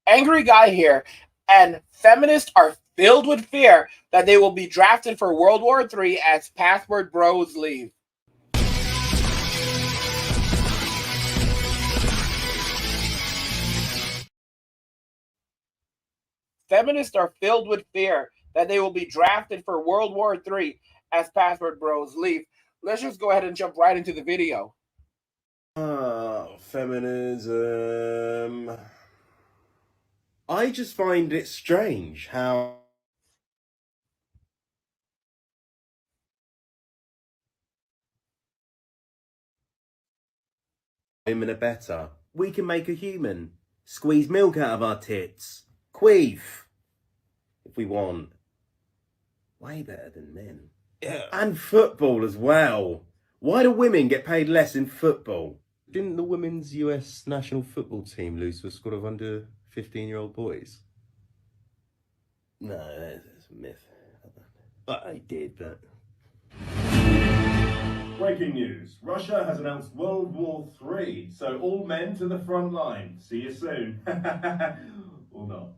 Angry guy here, and feminists are filled with fear that they will be drafted for World War III as password bros leave. Feminists are filled with fear that they will be drafted for World War III as password bros leave. Let's just go ahead and jump right into the video. Feminism. I just find it strange how women are better. We can make a human. Squeeze milk out of our tits. Queef. If we want. Way better than men. Yeah. And football as well. Why do women get paid less in football? Didn't the women's US national football team lose to a squad of under 15-year-old boys? No, that's a myth. I did, but... Breaking news. Russia has announced World War III, so all men to the front line. See you soon. Or not.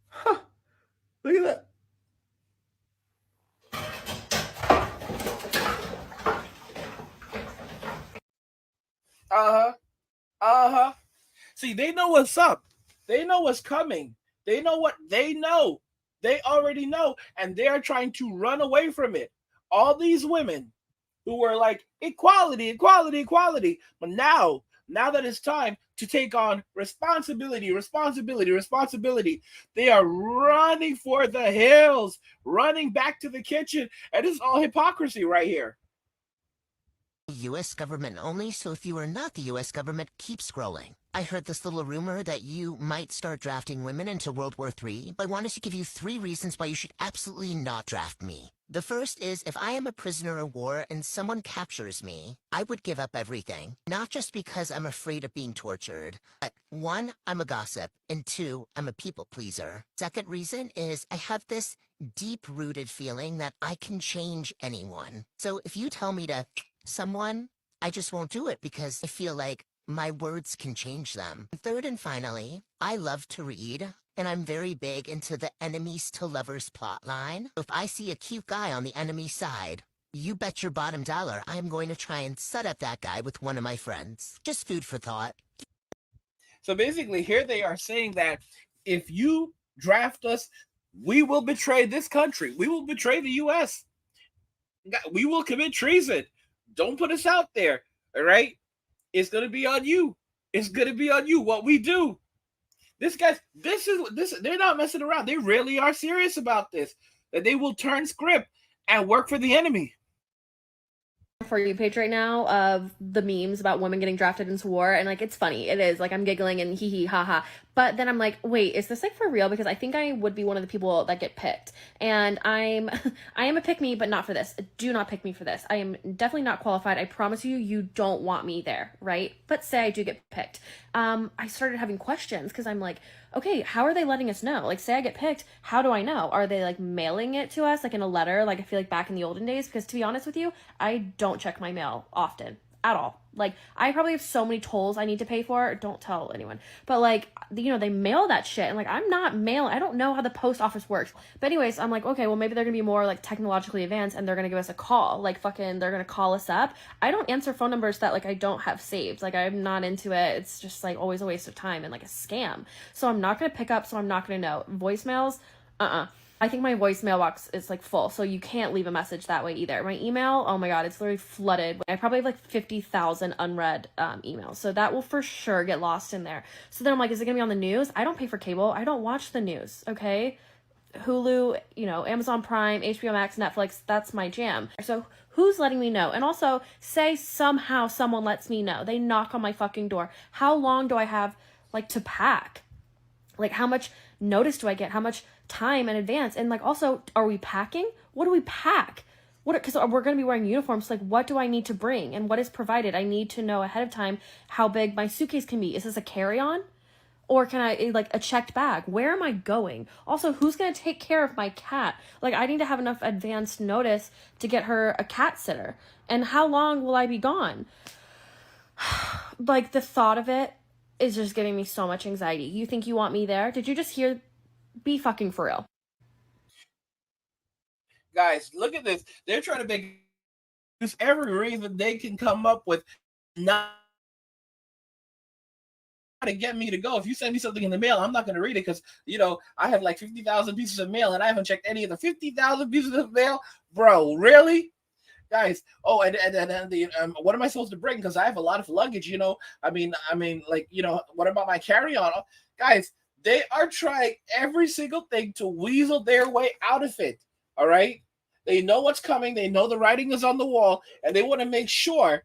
Huh. Look at that. See, they know what's up. They know what's coming. They know what they know. They already know, and they're trying to run away from it. All these women who were like, equality, equality, equality. But now that it's time to take on responsibility, they are running for the hills, running back to the kitchen. And it's all hypocrisy right here. U.S. government only, so if you are not the U.S. government, keep scrolling. I heard this little rumor that you might start drafting women into World War III, but I wanted to give you 3 reasons why you should absolutely not draft me. The first is, if I am a prisoner of war and someone captures me, I would give up everything. Not just because I'm afraid of being tortured, but 1, I'm a gossip, and 2, I'm a people pleaser. Second reason is I have this deep-rooted feeling that I can change anyone. So if you tell me to someone, I just won't do it because I feel like my words can change them. Third and finally, I love to read, and I'm very big into the enemies to lovers plotline. If I see a cute guy on the enemy side, you bet your bottom dollar I am going to try and set up that guy with one of my friends. Just food for thought. So basically, here they are saying that if you draft us, we will betray this country. We will betray the U.S. We will commit treason. Don't put us out there, all right? It's going to be on you. It's going to be on you what we do. This, they're not messing around. They really are serious about this, that they will turn script and work for the enemy. For You page right now of the memes about women getting drafted into war, and like it's funny, it is like I'm giggling and hee hee ha ha, but then I'm like, wait, is this like for real? Because I think I would be one of the people that get picked, and I am a pick me, but not for this. Do not pick me for this. I am definitely not qualified. I promise you, you don't want me there, right? But say I do get picked, I started having questions because I'm like, okay, how are they letting us know? Like, say I get picked, how do I know? Are they like mailing it to us like in a letter? Like I feel like back in the olden days, because to be honest with you, I don't check my mail often at all. Like I probably have so many tolls I need to pay for. Don't tell anyone. But like, you know, they mail that shit, and like I'm not mailing. I don't know how the post office works. But anyways, I'm like, okay, well maybe they're gonna be more like technologically advanced, and they're gonna give us a call. Like fucking, they're gonna call us up. I don't answer phone numbers that like I don't have saved. Like I'm not into it. It's just like always a waste of time and like a scam. So I'm not gonna pick up. So I'm not gonna know voicemails. I think my voicemail box is like full, so you can't leave a message that way either. My email, oh my god, it's literally flooded. I probably have like 50,000 unread emails, so that will for sure get lost in there. So then I'm like, is it gonna be on the news? I don't pay for cable. I don't watch the news, okay? Hulu, you know, Amazon Prime, HBO Max, Netflix, that's my jam. So who's letting me know? And also, say somehow someone lets me know. They knock on my fucking door. How long do I have, like, to pack? Like, how much notice do I get? How much time in advance? And like, also, are we packing? What do we pack? Because we're going to be wearing uniforms. Like, what do I need to bring? And what is provided? I need to know ahead of time how big my suitcase can be. Is this a carry-on? Or can I, like, a checked bag? Where am I going? Also, who's going to take care of my cat? Like, I need to have enough advanced notice to get her a cat sitter. And how long will I be gone? Like, the thought of it is just giving me so much anxiety. You think you want me there? Did you just hear? Be fucking for real. Guys, look at this. They're trying to make every reason they can come up with not to get me to go. If you send me something in the mail, I'm not going to read it because, I have like 50,000 pieces of mail and I haven't checked any of the 50,000 pieces of mail. Bro, really? Guys, and the what am I supposed to bring? Because I have a lot of luggage, I mean, what about my carry-on? Guys, they are trying every single thing to weasel their way out of it. All right? They know what's coming. They know the writing is on the wall, and they want to make sure.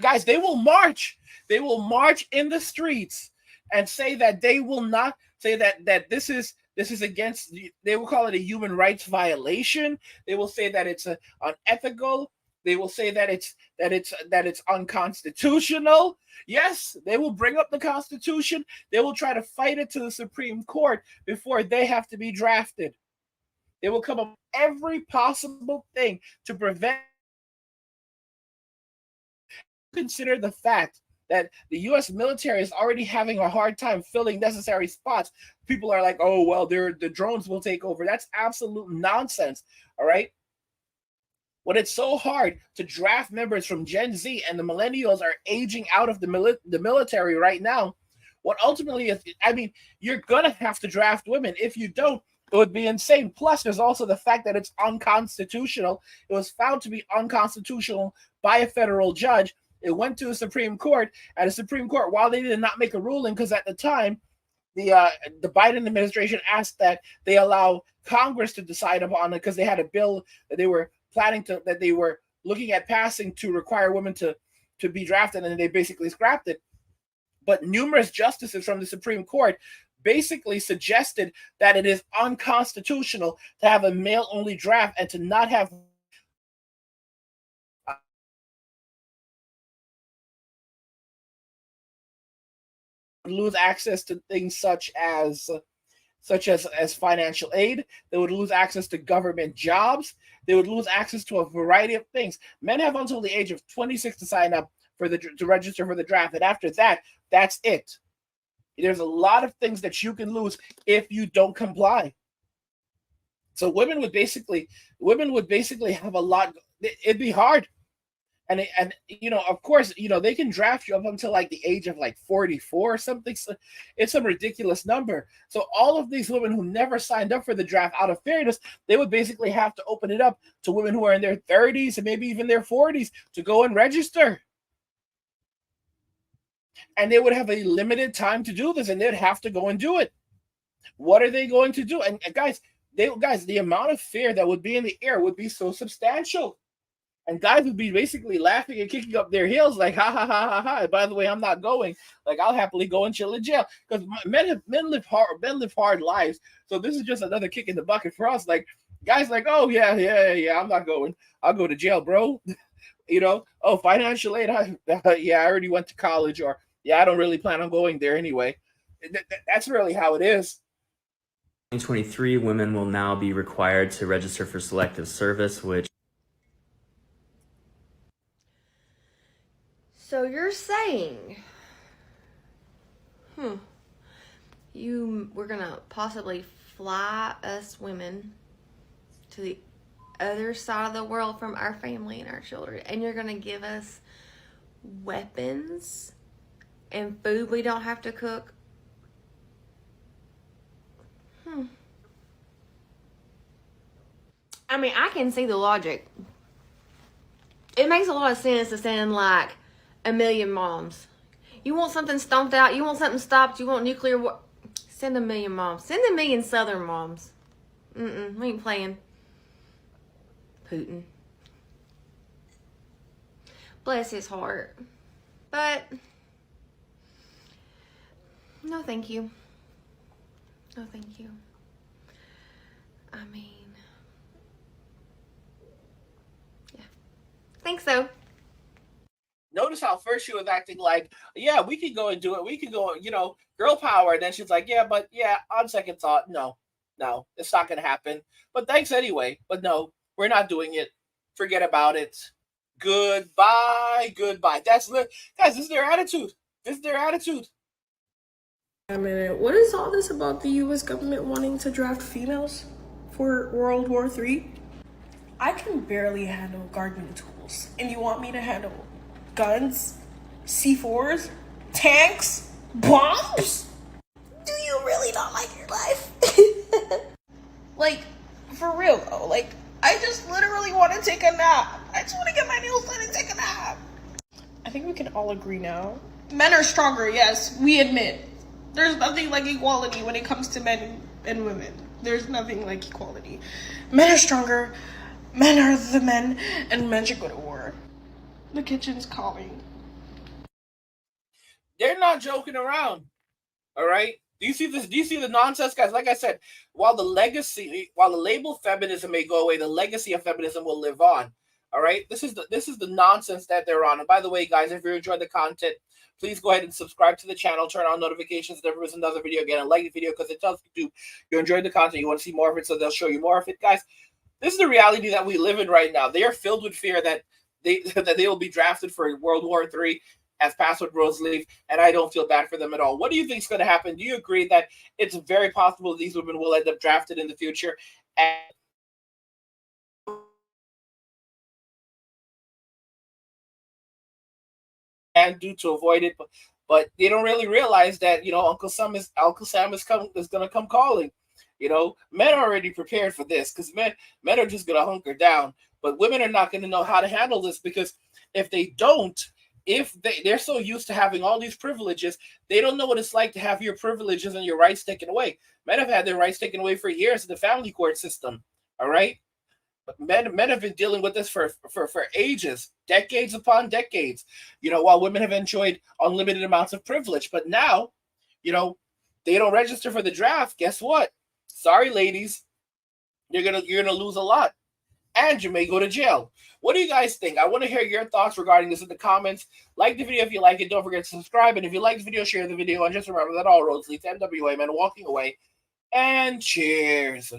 Guys, they will march. They will march in the streets and say that they will not say that this is against. They will call it a human rights violation. They will say that it's unethical. They will say that it's unconstitutional. Yes, they will bring up the Constitution. They will try to fight it to the Supreme Court before they have to be drafted. They will come up with every possible thing to prevent. Consider the fact that the U.S. military is already having a hard time filling necessary spots. People are like, oh, well, the drones will take over. That's absolute nonsense, all right? When it's so hard to draft members from Gen Z and the millennials are aging out of the military right now, what ultimately is, you're going to have to draft women. If you don't, it would be insane. Plus, there's also the fact that it's unconstitutional. It was found to be unconstitutional by a federal judge. It went to the Supreme Court, and the Supreme Court, while they did not make a ruling, because at the time, the Biden administration asked that they allow Congress to decide upon it because they had a bill that they were that they were looking at passing to require women to be drafted, and they basically scrapped it. But numerous justices from the Supreme Court basically suggested that it is unconstitutional to have a male-only draft and to not have lose access to things such as financial aid. They would lose access to government jobs. They would lose access to a variety of things. Men have until the age of 26 to sign up to register for the draft, and after that, that's it. There's a lot of things that you can lose if you don't comply. So women would basically have a lot. It'd be hard. And of course, they can draft you up until like the age of like 44 or something. So it's a ridiculous number. So all of these women who never signed up for the draft, out of fairness, they would basically have to open it up to women who are in their 30s and maybe even their 40s to go and register. And they would have a limited time to do this, and they'd have to go and do it. What are they going to do? And guys, the amount of fear that would be in the air would be so substantial. And guys would be basically laughing and kicking up their heels like, ha, ha, ha, ha, ha. By the way, I'm not going. Like, I'll happily go and chill in jail. Because men live hard lives. So this is just another kick in the bucket for us. Like, guys like, oh, yeah, I'm not going. I'll go to jail, bro. Financial aid. I already went to college. Or, I don't really plan on going there anyway. That's really how it is. 2023, women will now be required to register for selective service, which... So you're saying, we're gonna possibly fly us women to the other side of the world from our family and our children, and you're gonna give us weapons and food we don't have to cook? I can see the logic. It makes a lot of sense to send like a million moms. You want something stomped out, you want something stopped, you want nuclear war, send a million moms. Send a million Southern moms. We ain't playing. Putin. Bless his heart. But no thank you. No thank you. Yeah. Think so. Notice how first she was acting like, yeah, we can go and do it. We can go, girl power. And then she's like, on second thought, no, it's not going to happen. But thanks anyway. But no, we're not doing it. Forget about it. Goodbye. Guys, this is their attitude. It's their attitude. A minute, what is all this about the US government wanting to draft females for World War III? I can barely handle gardening tools, and you want me to handle guns, C4s, tanks, bombs? Do you really not like your life? Like, for real though, like, I just literally want to take a nap. I just want to get my nails done and take a nap. I think we can all agree now. Men are stronger, yes, we admit. There's nothing like equality when it comes to men and women. There's nothing like equality. Men are stronger, men are the men, and men should go to war. The kitchen's calling. They're not joking around. All right. Do you see this? Do you see the nonsense, guys? Like I said, while the label feminism may go away, the legacy of feminism will live on. All right. This is the nonsense that they're on. And by the way, guys, if you enjoyed the content, please go ahead and subscribe to the channel, turn on notifications if there is another video again, and like the video because it tells YouTube you enjoyed the content, you want to see more of it, so they'll show you more of it, guys. This is the reality that we live in right now. They are filled with fear that they will be drafted for World War III as Password Bros leave, and I don't feel bad for them at all. What do you think is going to happen? Do you agree that it's very possible these women will end up drafted in the future? And do to avoid it, but they don't really realize that Uncle Sam is going to come calling. Men are already prepared for this because men are just going to hunker down, but women are not going to know how to handle this because if they don't, they're so used to having all these privileges, they don't know what it's like to have your privileges and your rights taken away. Men have had their rights taken away for years in the family court system. All right. Men have been dealing with this for ages, decades upon decades, while women have enjoyed unlimited amounts of privilege. But now, they don't register for the draft. Guess what? Sorry, ladies, you're gonna lose a lot, and you may go to jail. What do you guys think? I want to hear your thoughts regarding this in the comments. Like the video if you like it. Don't forget to subscribe, and if you like the video, share the video. And just remember that all roads lead to NWA Men walking away. And cheers.